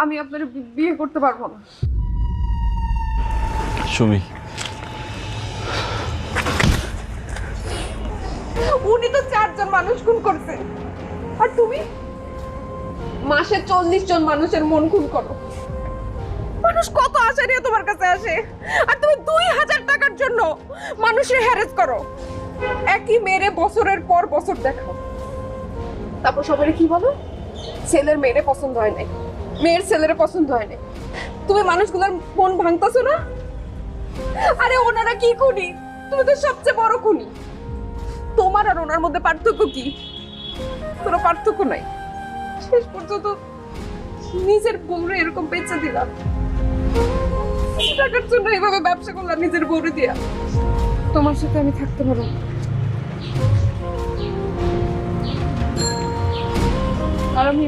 আমি আপনার বিয়ে করতে পারবো না। সুমি, উনি তো 4 জন মানুষ খুন করছে, আর তুমি মাসে 40 জন মানুষের মন খুন করো। মানুষ কত আশা নিয়ে তোমার কাছে আসে, আর তুমি 2000 টাকার জন্য মানুষের হ্যারাস করো। একই মেরে বছরের পর বছর দেখাও, তারপর সবাই কি বলো? ছেলের মেয়েরে পছন্দ হয় নাই, মেয়ের ছেলের পছন্দ হয় নাই। তুমি মানুষগুলোর মন ভাঙতাছো না? আরে ওনারা কি খুনি, তুমি তো সবচেয়ে বড় খুনি। তোমার আর ওনার মধ্যে পার্থক্য কি? কোনো পার্থক্য নাই। শেষ পর্যন্ত নিজের বউরে এরকম বেচে দিলাম, টাকার জন্য এইভাবে ব্যবসা করলাম নিজের বউরে দিয়া। তোমার সাথে আমি থাকতে পারবো না। আর আমি